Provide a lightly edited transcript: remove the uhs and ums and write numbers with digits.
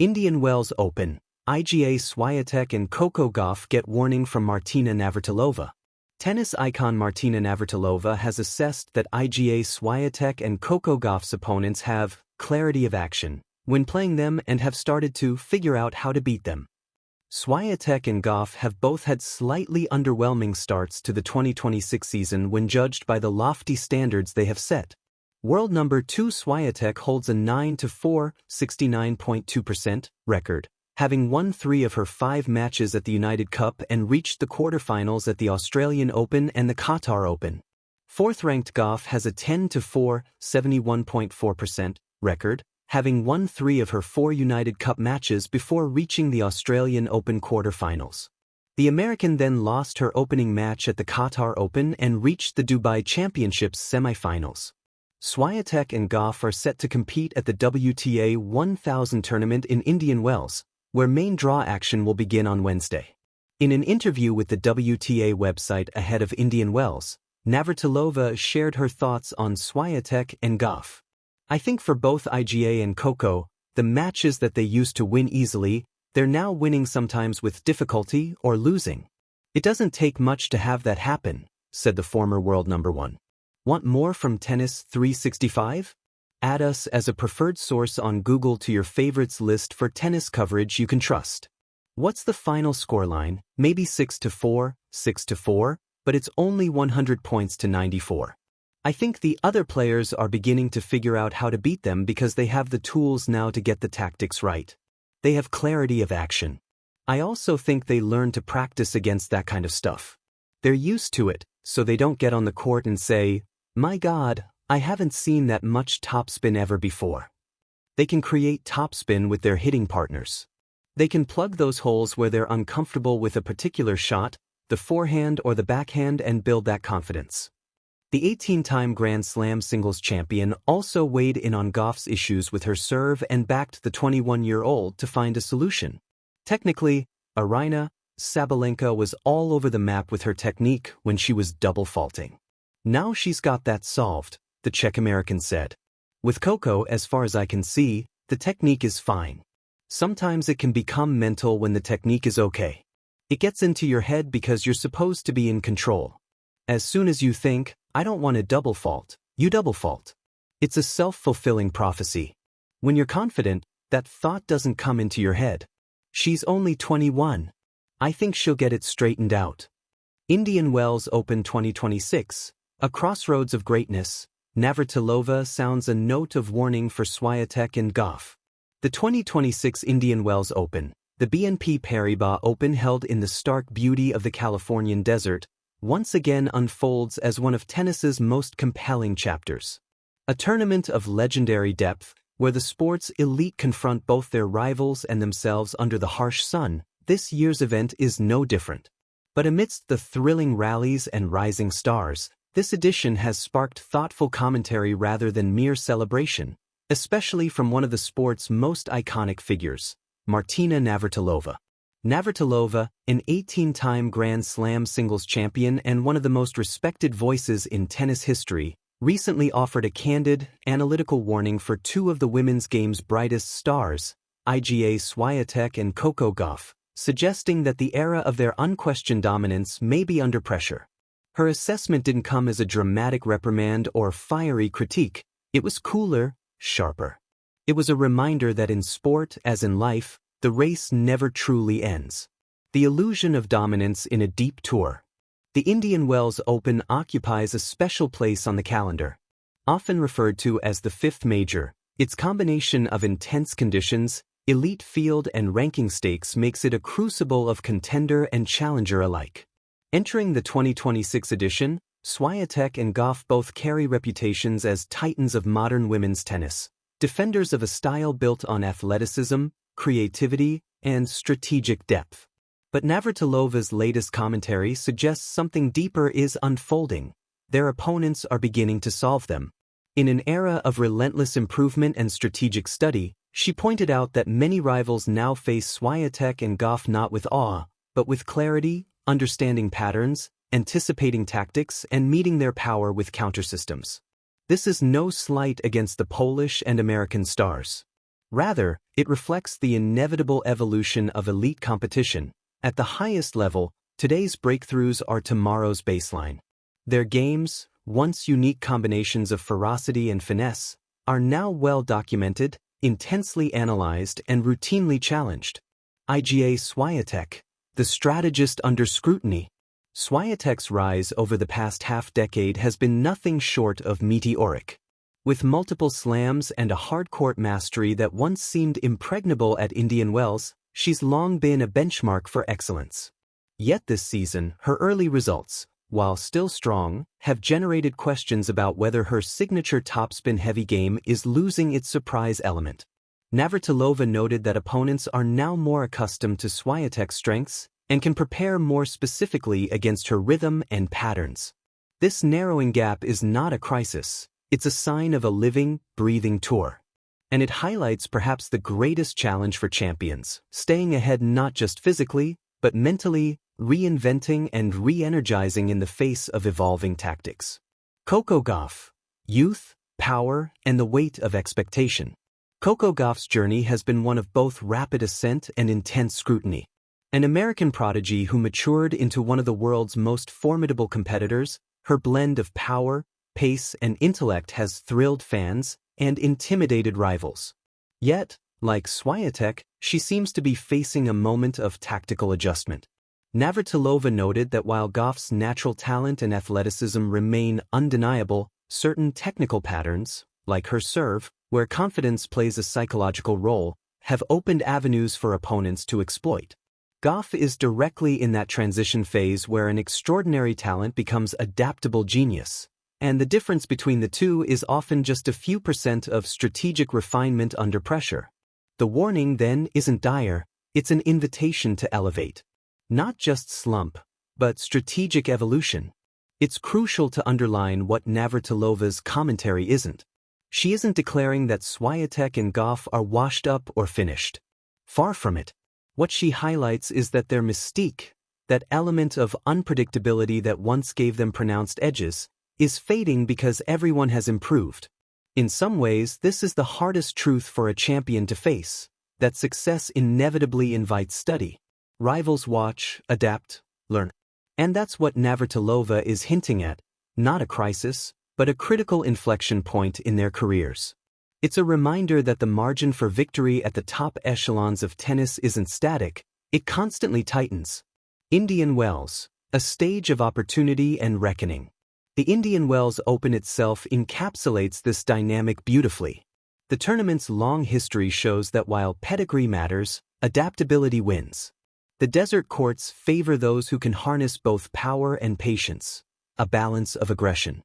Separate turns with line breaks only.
Indian Wells Open, Iga Swiatek and Coco Gauff get warning from Martina Navratilova. Tennis icon Martina Navratilova has assessed that Iga Swiatek and Coco Gauff's opponents have clarity of action when playing them and have started to figure out how to beat them. Swiatek and Gauff have both had slightly underwhelming starts to the 2026 season when judged by the lofty standards they have set. World number 2 Swiatek holds a 9-4, 69.2% record, having won 3 of her 5 matches at the United Cup and reached the quarterfinals at the Australian Open and the Qatar Open. Fourth-ranked Gauff has a 10-4, 71.4% record, having won 3 of her 4 United Cup matches before reaching the Australian Open quarterfinals. The American then lost her opening match at the Qatar Open and reached the Dubai Championships semifinals. Swiatek and Gauff are set to compete at the WTA 1000 tournament in Indian Wells, where main draw action will begin on Wednesday. In an interview with the WTA website ahead of Indian Wells, Navratilova shared her thoughts on Swiatek and Gauff. "I think for both Iga and Coco, the matches that they used to win easily, they're now winning sometimes with difficulty or losing. It doesn't take much to have that happen," said the former world number 1. Want more from Tennis 365? Add us as a preferred source on Google to your favorites list for tennis coverage you can trust. What's the final scoreline? Maybe 6-4, 6-4, but it's only 100 points to 94. I think the other players are beginning to figure out how to beat them because they have the tools now to get the tactics right. They have clarity of action. I also think they learn to practice against that kind of stuff. They're used to it, so they don't get on the court and say, "My God, I haven't seen that much topspin ever before." They can create topspin with their hitting partners. They can plug those holes where they're uncomfortable with a particular shot, the forehand or the backhand, and build that confidence. The 18-time Grand Slam singles champion also weighed in on Gauff's issues with her serve and backed the 21-year-old to find a solution. Technically, Aryna Sabalenka was all over the map with her technique when she was double faulting. Now she's got that solved, the Czech-American said. With Coco, as far as I can see, the technique is fine. Sometimes it can become mental when the technique is okay. It gets into your head because you're supposed to be in control. As soon as you think, "I don't want to double fault," you double fault. It's a self-fulfilling prophecy. When you're confident, that thought doesn't come into your head. She's only 21. I think she'll get it straightened out. Indian Wells Open 2026, a crossroads of greatness. Navratilova sounds a note of warning for Swiatek and Gauff. The 2026 Indian Wells Open, the BNP Paribas Open held in the stark beauty of the Californian desert, once again unfolds as one of tennis's most compelling chapters. A tournament of legendary depth, where the sport's elite confront both their rivals and themselves under the harsh sun, this year's event is no different. But amidst the thrilling rallies and rising stars, this edition has sparked thoughtful commentary rather than mere celebration, especially from one of the sport's most iconic figures, Martina Navratilova. Navratilova, an 18-time Grand Slam singles champion and one of the most respected voices in tennis history, recently offered a candid, analytical warning for 2 of the women's game's brightest stars, Iga Swiatek and Coco Gauff, suggesting that the era of their unquestioned dominance may be under pressure. Her assessment didn't come as a dramatic reprimand or fiery critique. It was cooler, sharper. It was a reminder that in sport, as in life, the race never truly ends. The illusion of dominance in a deep tour. The Indian Wells Open occupies a special place on the calendar. Often referred to as the 5th major, its combination of intense conditions, elite field and ranking stakes makes it a crucible of contender and challenger alike. Entering the 2026 edition, Swiatek and Gauff both carry reputations as titans of modern women's tennis, defenders of a style built on athleticism, creativity, and strategic depth. But Navratilova's latest commentary suggests something deeper is unfolding. Their opponents are beginning to solve them. In an era of relentless improvement and strategic study, she pointed out that many rivals now face Swiatek and Gauff not with awe, but with clarity, understanding patterns, anticipating tactics, and meeting their power with countersystems. This is no slight against the Polish and American stars. Rather, it reflects the inevitable evolution of elite competition. At the highest level, today's breakthroughs are tomorrow's baseline. Their games, once unique combinations of ferocity and finesse, are now well documented, intensely analyzed, and routinely challenged. Iga Swiatek, the strategist under scrutiny. Swiatek's rise over the past half-decade has been nothing short of meteoric. With multiple slams and a hard-court mastery that once seemed impregnable at Indian Wells, she's long been a benchmark for excellence. Yet this season, her early results, while still strong, have generated questions about whether her signature topspin heavy game is losing its surprise element. Navratilova noted that opponents are now more accustomed to Swiatek's strengths and can prepare more specifically against her rhythm and patterns. This narrowing gap is not a crisis. It's a sign of a living, breathing tour. And it highlights perhaps the greatest challenge for champions, staying ahead not just physically, but mentally, reinventing and re-energizing in the face of evolving tactics. Coco Gauff. Youth, power, and the weight of expectation. Coco Gauff's journey has been one of both rapid ascent and intense scrutiny. An American prodigy who matured into one of the world's most formidable competitors, her blend of power, pace, and intellect has thrilled fans and intimidated rivals. Yet, like Swiatek, she seems to be facing a moment of tactical adjustment. Navratilova noted that while Gauff's natural talent and athleticism remain undeniable, certain technical patterns, like her serve, where confidence plays a psychological role, have opened avenues for opponents to exploit. Gauff is directly in that transition phase where an extraordinary talent becomes adaptable genius. And the difference between the two is often just a few % of strategic refinement under pressure. The warning then isn't dire, it's an invitation to elevate. Not just slump, but strategic evolution. It's crucial to underline what Navratilova's commentary isn't. She isn't declaring that Swiatek and Gauff are washed up or finished. Far from it. What she highlights is that their mystique, that element of unpredictability that once gave them pronounced edges, is fading because everyone has improved. In some ways, this is the hardest truth for a champion to face, that success inevitably invites study. Rivals watch, adapt, learn. And that's what Navratilova is hinting at, not a crisis, but a critical inflection point in their careers. It's a reminder that the margin for victory at the top echelons of tennis isn't static, it constantly tightens. Indian Wells, a stage of opportunity and reckoning. The Indian Wells Open itself encapsulates this dynamic beautifully. The tournament's long history shows that while pedigree matters, adaptability wins. The desert courts favor those who can harness both power and patience, a balance of aggression.